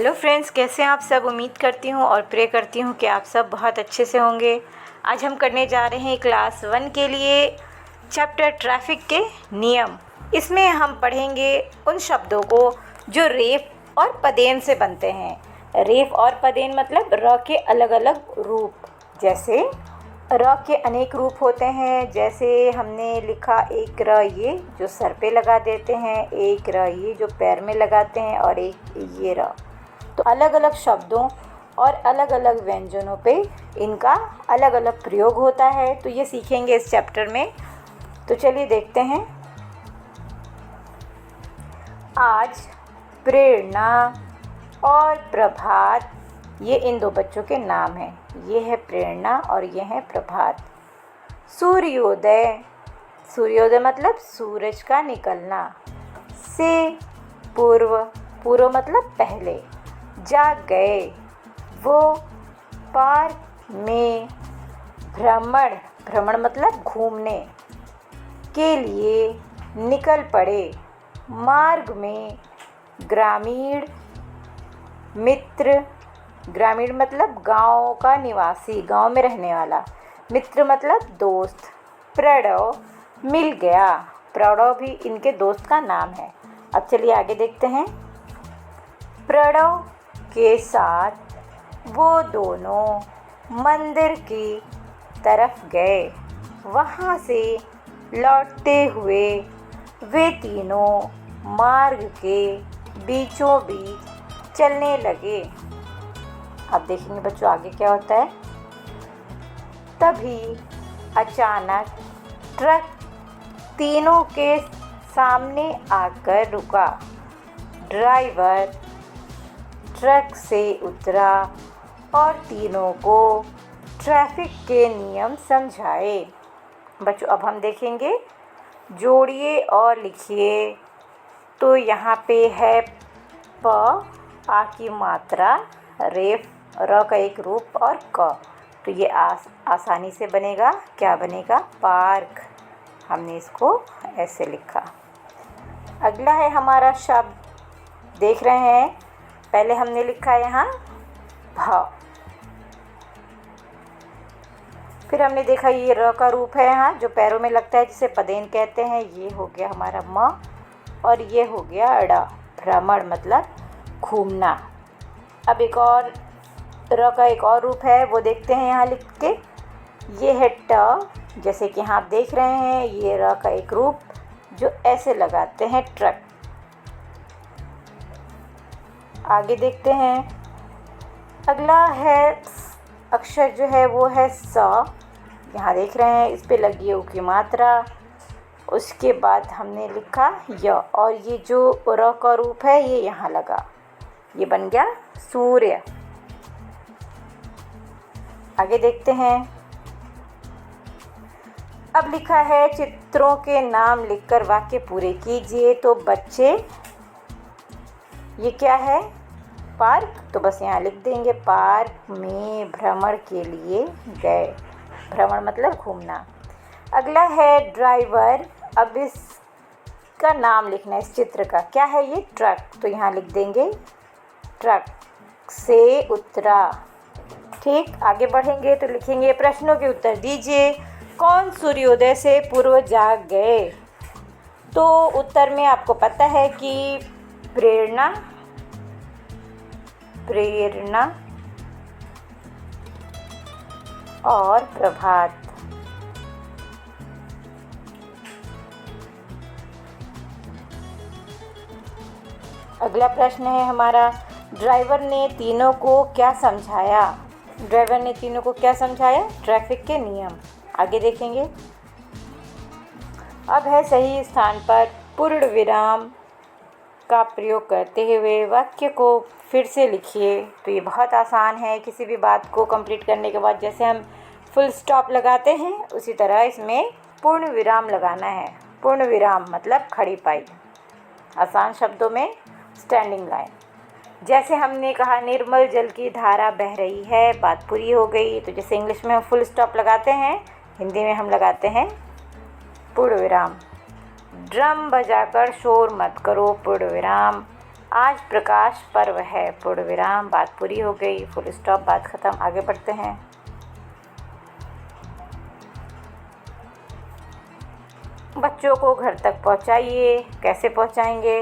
Hello friends, कैसे हैं आप सब। उम्मीद करती हूँ और प्रे करती हूँ कि आप सब बहुत अच्छे से होंगे। आज हम करने जा रहे हैं क्लास 1 के लिए चैप्टर ट्रैफिक के नियम। इसमें हम पढ़ेंगे उन शब्दों को जो रेफ और पदेन से बनते हैं। रेफ और पदेन मतलब र के अलग अलग रूप। जैसे र के अनेक रूप होते हैं। जैसे हमने लिखा एक र ये जो सर पे लगा देते हैं, एक र ये जो पैर में लगाते हैं, और एक ये र। तो अलग अलग शब्दों और अलग अलग व्यंजनों पे इनका अलग अलग प्रयोग होता है। तो ये सीखेंगे इस चैप्टर में। तो चलिए देखते हैं। आज, प्रेरणा और प्रभात, ये इन दो बच्चों के नाम हैं। ये है प्रेरणा और ये है प्रभात। सूर्योदय, सूर्योदय मतलब सूरज का निकलना। से पूर्व, पूर्व मतलब पहले। जाग गए, वो पार्क में भ्रमण, भ्रमण मतलब घूमने के लिए निकल पड़े। मार्ग में ग्रामीण मित्र, ग्रामीण मतलब गांव का निवासी, गांव में रहने वाला। मित्र मतलब दोस्त। प्रणव मिल गया, प्रणव भी इनके दोस्त का नाम है। अब चलिए आगे देखते हैं। प्रणव के साथ वो दोनों मंदिर की तरफ गए। वहाँ से लौटते हुए वे तीनों मार्ग के बीचों बीच चलने लगे। अब देखेंगे बच्चों आगे क्या होता है। तभी अचानक ट्रक तीनों के सामने आकर रुका। ड्राइवर ट्रक से उतरा और तीनों को ट्रैफिक के नियम समझाए। बच्चों अब हम देखेंगे, जोड़िए और लिखिए। तो यहाँ पे है प, आ की मात्रा, रेफ, र का एक रूप, और क। तो ये आसानी से बनेगा। क्या बनेगा? पार्क। हमने इसको ऐसे लिखा। अगला है हमारा शब्द, देख रहे हैं। पहले हमने लिखा यहाँ भ, फिर हमने देखा ये र का रूप है यहाँ जो पैरों में लगता है, जिसे पदेन कहते हैं। ये हो गया हमारा म, और ये हो गया ड़, भ्रमण मतलब घूमना। अब एक और र का एक और रूप है, वो देखते हैं यहाँ लिख के। ये है ट, जैसे कि यहाँ आप देख रहे हैं। ये र का एक रूप जो ऐसे लगाते हैं, ट्रक। आगे देखते हैं। अगला है अक्षर जो है वो है स। यहाँ देख रहे हैं, इस पे लगी है उ की मात्रा। उसके बाद हमने लिखा य, और ये जो र का रूप है ये यहाँ लगा। ये बन गया सूर्य। आगे देखते हैं। अब लिखा है चित्रों के नाम लिखकर वाक्य पूरे कीजिए। तो बच्चे, ये क्या है? पार्क। तो बस यहाँ लिख देंगे, पार्क में भ्रमण के लिए गए। भ्रमण मतलब घूमना। अगला है ड्राइवर। अब इसका नाम लिखना है, इस चित्र का। क्या है ये? ट्रक। तो यहाँ लिख देंगे, ट्रक से उतरा। ठीक, आगे बढ़ेंगे तो लिखेंगे प्रश्नों के उत्तर दीजिए। कौन सूर्योदय से पूर्व जाग गए? तो उत्तर में आपको पता है कि प्रेरणा, प्रेरणा और प्रभात। अगला प्रश्न है हमारा, ड्राइवर ने तीनों को क्या समझाया? ड्राइवर ने तीनों को क्या समझाया? ट्रैफिक के नियम। आगे देखेंगे। अब है सही स्थान पर पूर्ण विराम का प्रयोग करते हुए वाक्य को फिर से लिखिए। तो ये बहुत आसान है। किसी भी बात को कंप्लीट करने के बाद जैसे हम फुल स्टॉप लगाते हैं, उसी तरह इसमें पूर्ण विराम लगाना है। पूर्ण विराम मतलब खड़ी पाई। आसान शब्दों में स्टैंडिंग लाइन। जैसे हमने कहा निर्मल जल की धारा बह रही है, बात पूरी हो गई। तो जैसे इंग्लिश में हम फुल स्टॉप लगाते हैं, हिंदी में हम लगाते हैं पूर्ण विराम। ड्रम बजाकर शोर मत करो, पूर्ण विराम। आज प्रकाश पर्व है, पूर्ण विराम, बात पूरी हो गई, फुल स्टॉप, बात ख़त्म। आगे बढ़ते हैं। बच्चों को घर तक पहुंचाइए। कैसे पहुंचाएंगे?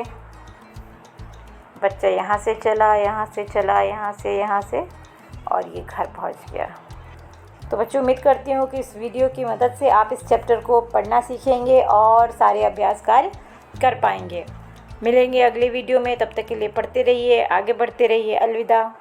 बच्चा यहाँ से चला, यहाँ से चला, यहाँ से और ये घर पहुंच गया। तो बच्चों, उम्मीद करती हूँ कि इस वीडियो की मदद से आप इस चैप्टर को पढ़ना सीखेंगे और सारे अभ्यास कार्य कर पाएंगे। मिलेंगे अगले वीडियो में, तब तक के लिए पढ़ते रहिए, आगे बढ़ते रहिए। अलविदा।